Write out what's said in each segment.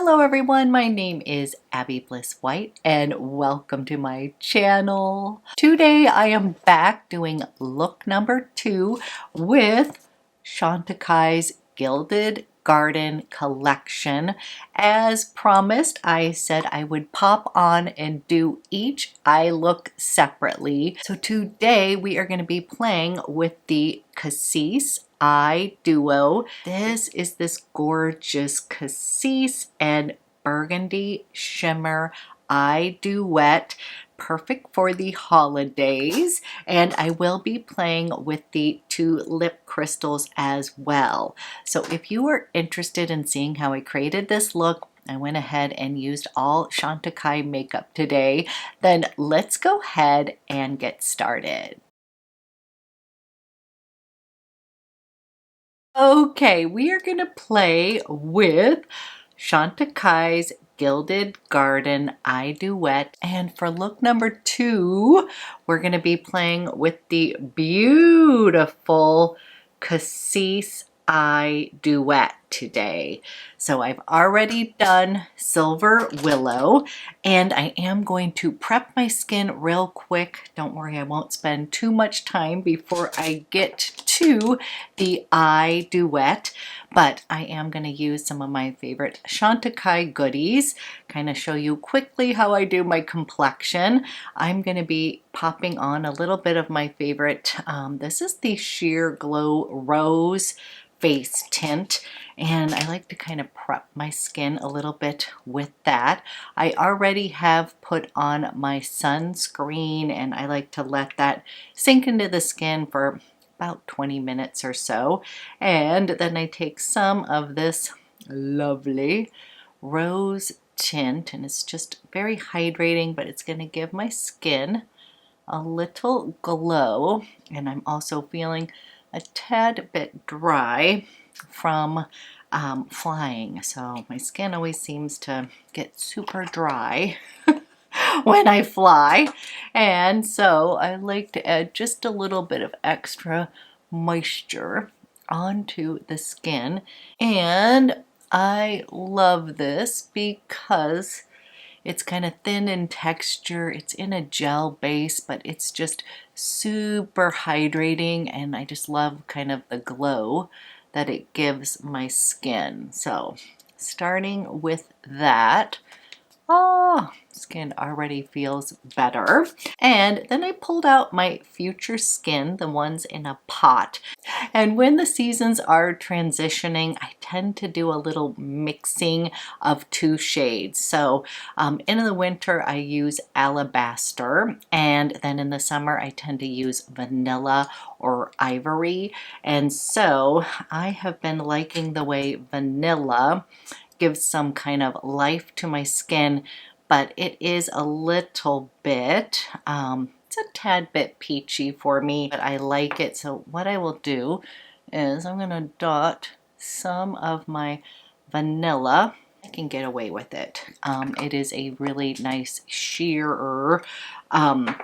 Hello everyone, my name is Abby Bliss White and welcome to my channel. Today I am back doing look number 2 with Chantecaille's Gilded Garden Collection. As promised, I said I would pop on and do each eye look separately. So today we are going to be playing with the Cassis eye duo. This is this gorgeous Cassis and burgundy shimmer eye duet, perfect for the holidays, and I will be playing with the 2 lip crystals as well. So if you are interested in seeing how I created this look, I went ahead and used all Chantecaille makeup today, then let's go ahead and get started. Okay, we are going to play with Chantecaille's Gilded Garden Eye Duet. And for look number 2, we're going to be playing with the beautiful Cassis Eye Duet today. So I've already done Silver Willow, and I am going to prep my skin real quick. Don't worry, I won't spend too much time before I get to the eye duet, but I am going to use some of my favorite Chantecaille goodies, kind of show you quickly how I do my complexion. I'm going to be popping on a little bit of my favorite, this is the Sheer Glow Rose face tint, and I like to kind of prep my skin a little bit with that. I already have put on my sunscreen, and I like to let that sink into the skin for about 20 minutes or so, and then I take some of this lovely rose tint, and it's just very hydrating, but it's going to give my skin a little glow. And I'm also feeling a tad bit dry from flying, so my skin always seems to get super dry when I fly, and so I like to add just a little bit of extra moisture onto the skin. And I love this because it's kind of thin in texture. It's in a gel base, but it's just super hydrating, and I just love kind of the glow that it gives my skin. So starting with that, skin already feels better. And then I pulled out my Future Skin, the ones in a pot. And when the seasons are transitioning, I tend to do a little mixing of 2 shades. So in the winter, I use Alabaster, and then in the summer, I tend to use Vanilla or Ivory. And so I have been liking the way Vanilla gives some kind of life to my skin, but it is a little bit, it's a tad bit peachy for me, but I like it. So what I will do is I'm going to dot some of my Vanilla. I can get away with it. It is a really nice sheerer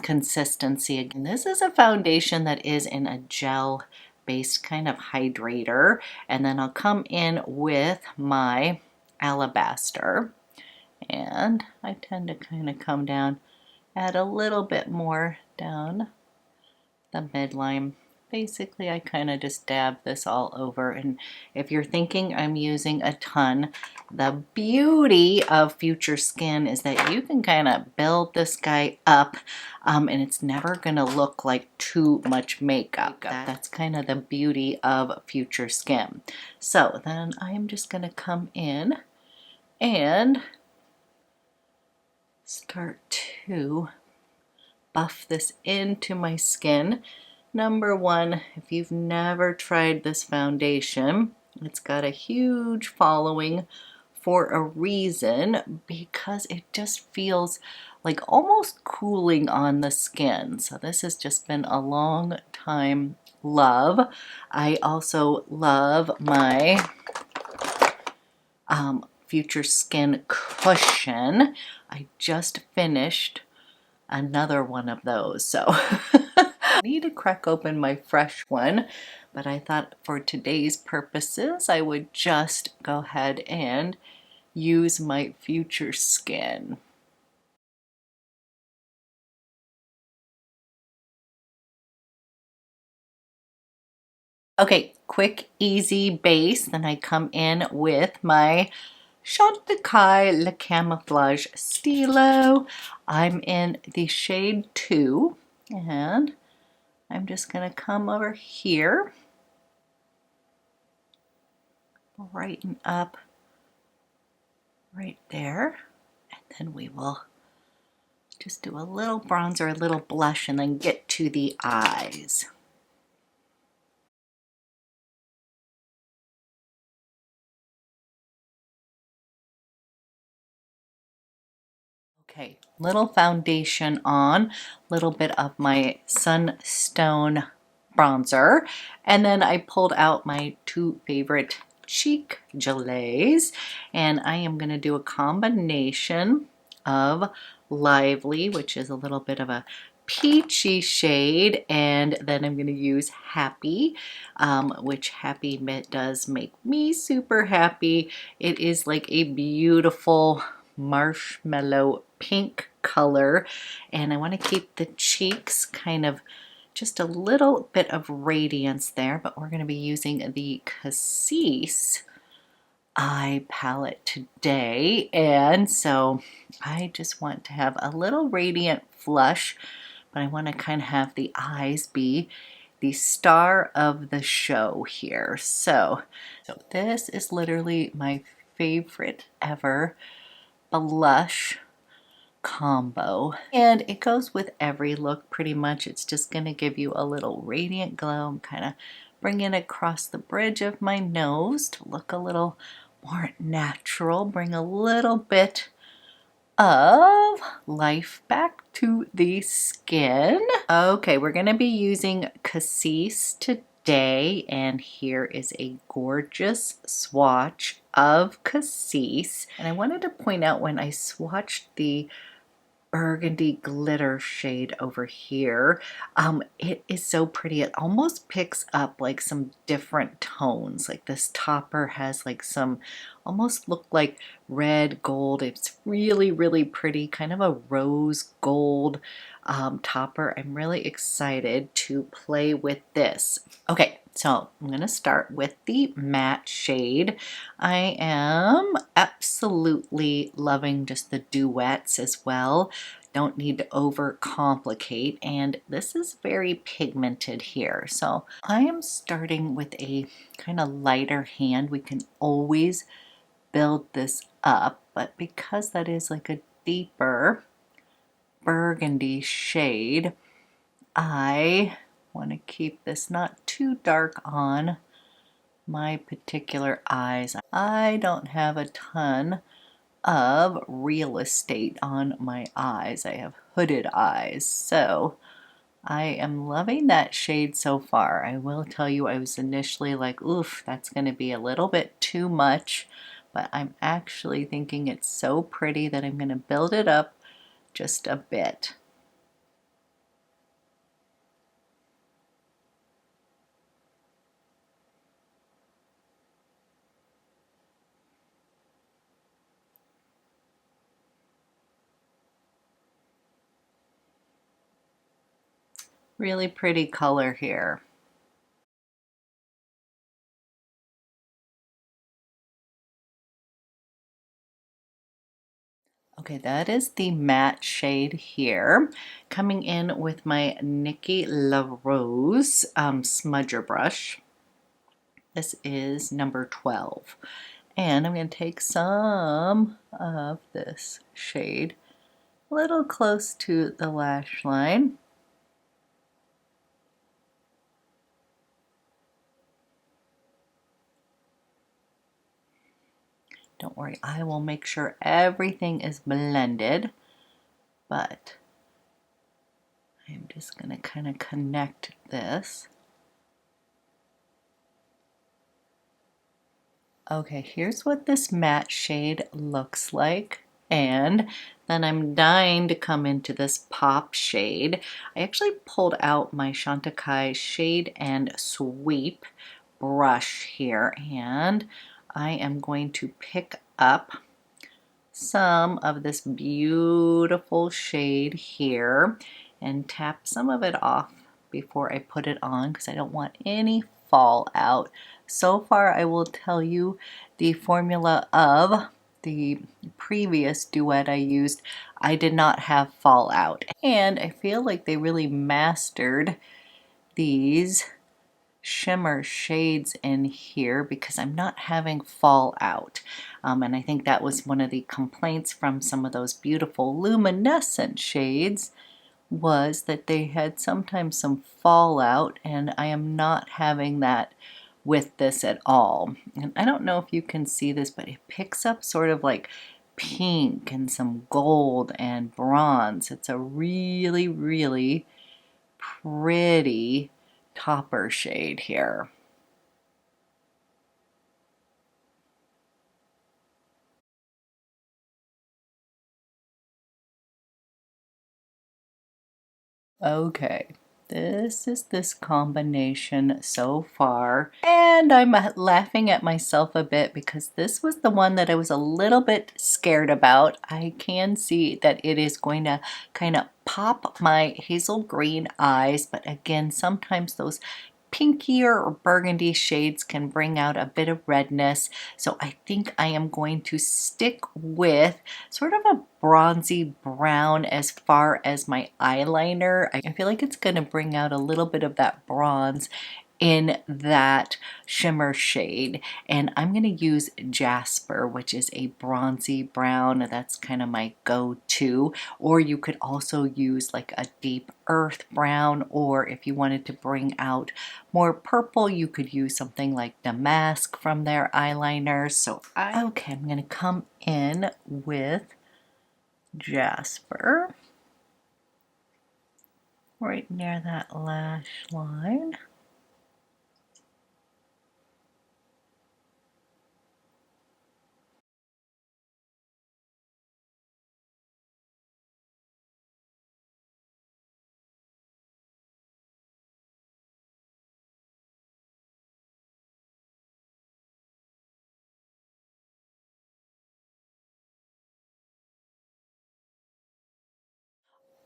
consistency. Again, this is a foundation that is in a gel based kind of hydrator, and then I'll come in with my Alabaster, and I tend to kind of come down, add a little bit more down the midline. Basically, I kind of just dab this all over, and if you're thinking I'm using a ton, the beauty of Future Skin is that you can kind of build this guy up, and it's never going to look like too much makeup. That's kind of the beauty of Future Skin. So then I'm just going to come in and start to buff this into my skin. Number 1, if you've never tried this foundation, it's got a huge following for a reason, because it just feels like almost cooling on the skin. So this has just been a long time love. I also love my Future Skin cushion. I just finished another one of those, so I need to crack open my fresh one, but I thought for today's purposes I would just go ahead and use my future skin. Okay, quick, easy base. Then I come in with my Chantecaille Camouflage Stylo. I'm in the shade 2, and I'm just going to come over here, brighten up right there, and then we will just do a little bronzer, a little blush, and then get to the eyes. Okay, little foundation on, little bit of my Sunstone bronzer, and then I pulled out my 2 favorite cheek gelées, and I am going to do a combination of Lively, which is a little bit of a peachy shade, and then I'm going to use Happy, which Happy does make me super happy. It is like a beautiful marshmallow pink color, and I want to keep the cheeks kind of just a little bit of radiance there, but we're going to be using the Cassis eye palette today, and so I just want to have a little radiant flush, but I want to kind of have the eyes be the star of the show here. So this is literally my favorite ever blush combo, and it goes with every look pretty much. It's just going to give you a little radiant glow. I'm kind of bringing it across the bridge of my nose to look a little more natural, bring a little bit of life back to the skin. Okay, we're going to be using Cassis today, and here is a gorgeous swatch of Cassis. And I wanted to point out, when I swatched the burgundy glitter shade over here, it is so pretty. It almost picks up like some different tones. Like this topper has like some almost look like red gold. It's really, really pretty, kind of a rose gold topper. I'm really excited to play with this. Okay, so I'm going to start with the matte shade. I am absolutely loving just the duets as well. Don't need to overcomplicate, and this is very pigmented here. So I am starting with a kind of lighter hand. We can always build this up, but because that is like a deeper burgundy shade, I want to keep this not too dark on my particular eyes. I don't have a ton of real estate on my eyes. I have hooded eyes, so I am loving that shade so far. I will tell you, I was initially like, oof, that's going to be a little bit too much, but I'm actually thinking it's so pretty that I'm going to build it up just a bit. Really pretty color here. Okay, that is the matte shade here. Coming in with my Nikki La Rose smudger brush. This is number 12. And I'm going to take some of this shade a little close to the lash line. Don't worry, I will make sure everything is blended, but I'm just going to kind of connect this. Okay, here's what this matte shade looks like, and then I'm dying to come into this pop shade. I actually pulled out my Chantecaille Shade and Sweep brush here, and I am going to pick up some of this beautiful shade here and tap some of it off before I put it on because I don't want any fallout. So far, I will tell you the formula of the previous Duet I used, I did not have fallout. And I feel like they really mastered these shimmer shades in here because I'm not having fallout. And I think that was one of the complaints from some of those beautiful luminescent shades, was that they had sometimes some fallout, and I am not having that with this at all. And I don't know if you can see this, but it picks up sort of like pink and some gold and bronze. It's a really, really pretty topper shade here. Okay, this is this combination so far, and I'm laughing at myself a bit because this was the one that I was a little bit scared about. I can see that it is going to kind of pop my hazel green eyes, but again, sometimes those pinkier or burgundy shades can bring out a bit of redness. So I think I am going to stick with sort of a bronzy brown as far as my eyeliner. I feel like it's going to bring out a little bit of that bronze in that shimmer shade, and I'm going to use Jasper, which is a bronzy brown. That's kind of my go-to, or you could also use like a deep earth brown, or if you wanted to bring out more purple, you could use something like Damask from their eyeliner. So okay, I'm going to come in with Jasper right near that lash line.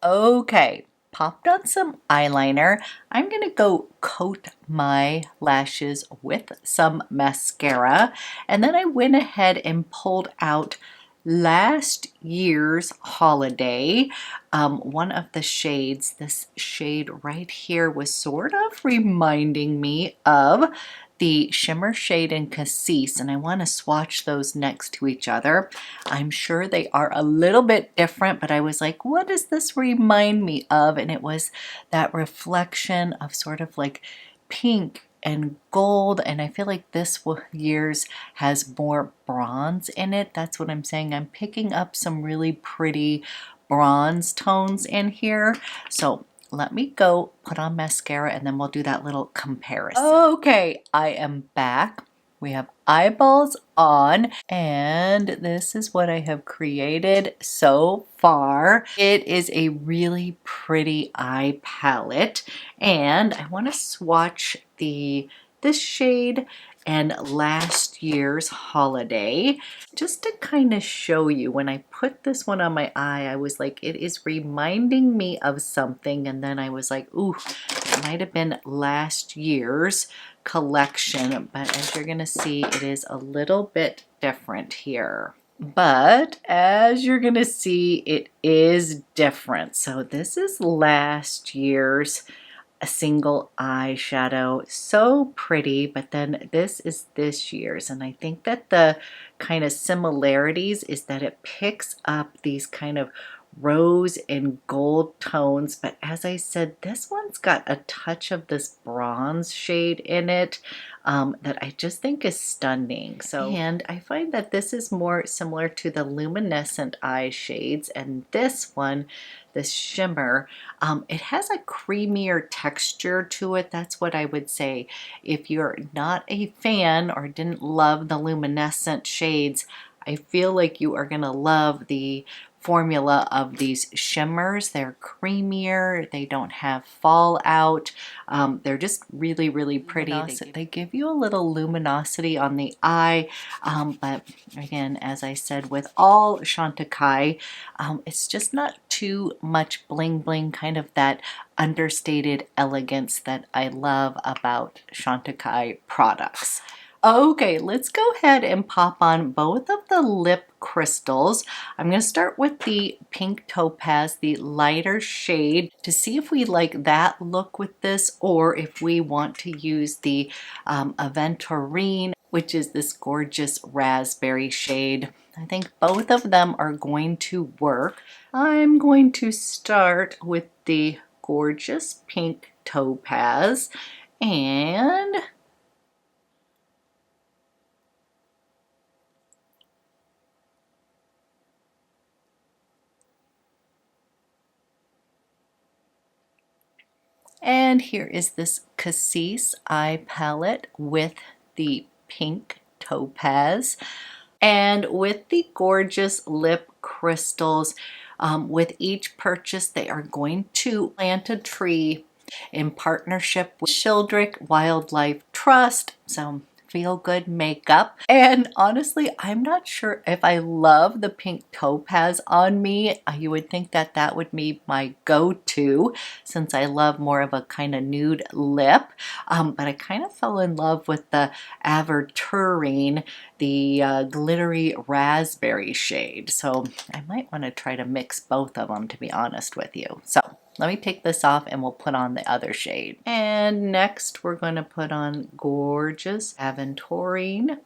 Okay, popped on some eyeliner. I'm gonna go coat my lashes with some mascara, and then I went ahead and pulled out last year's holiday. One of the shades, this shade right here, was sort of reminding me of the shimmer shade in Cassis, and I want to swatch those next to each other. I'm sure they are a little bit different, but I was like, what does this remind me of? And it was that reflection of sort of like pink and gold, and I feel like this year's has more bronze in it. That's what I'm saying. I'm picking up some really pretty bronze tones in here. So let me go put on mascara and then we'll do that little comparison. Okay, I am back. We have eyeballs on, and this is what I have created so far. It is a really pretty eye palette, and I want to swatch this shade and last year's holiday just to kind of show you. When I put this one on my eye, I was like, it is reminding me of something, and then I was like, ooh, it might have been last year's collection, but as you're gonna see, it is a little bit different here. But as you're gonna see, it is different. So this is last year's a single eyeshadow. So pretty, but then this is this year's, and I think that the kind of similarities is that it picks up these kind of rose and gold tones, but as I said, this one's got a touch of this bronze shade in it that I just think is stunning. So, and I find that this is more similar to the luminescent eye shades, and this one, this shimmer, it has a creamier texture to it. That's what I would say. If you're not a fan or didn't love the luminescent shades, I feel like you are going to love the formula of these shimmers. They're creamier, they don't have fallout, they're just really, really pretty. They give you a little luminosity on the eye, but again, as I said, with all Chantecaille, it's just not too much bling bling, kind of that understated elegance that I love about Chantecaille products. Okay, let's go ahead and pop on both of the lip crystals. I'm going to start with the pink topaz, the lighter shade, to see if we like that look with this, or if we want to use the Aventurine, which is this gorgeous raspberry shade. I think both of them are going to work. I'm going to start with the gorgeous pink topaz, and here is this Cassis eye palette with the pink topaz and with the gorgeous lip crystals. With each purchase, they are going to plant a tree in partnership with Childrick Wildlife Trust. So feel good makeup. And honestly, I'm not sure if I love the pink topaz on me. You would think that that would be my go-to, since I love more of a kind of nude lip. But I kind of fell in love with the Aventurine, the glittery raspberry shade. So I might want to try to mix both of them, to be honest with you. So let me take this off and we'll put on the other shade. And next we're going to put on gorgeous Aventurine.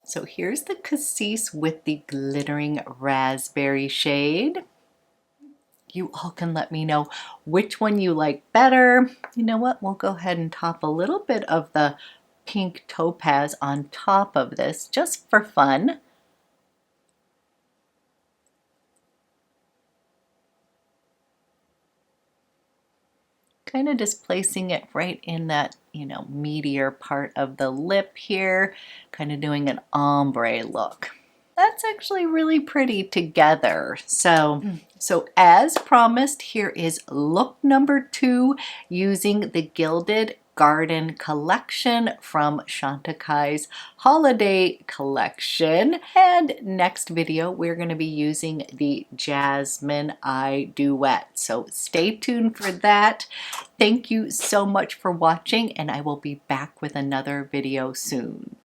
So here's the Cassis with the glittering raspberry shade. You all can let me know which one you like better. You know what? We'll go ahead and top a little bit of the pink topaz on top of this, just for fun. Kind of just placing it right in that, meatier part of the lip here, kind of doing an ombre look. That's actually really pretty together. So as promised, here is look number 2 using the Gilded Garden Collection from Chantecaille's Holiday Collection. And next video, we're going to be using the Jasmin Eye Duet. So stay tuned for that. Thank you so much for watching, and I will be back with another video soon.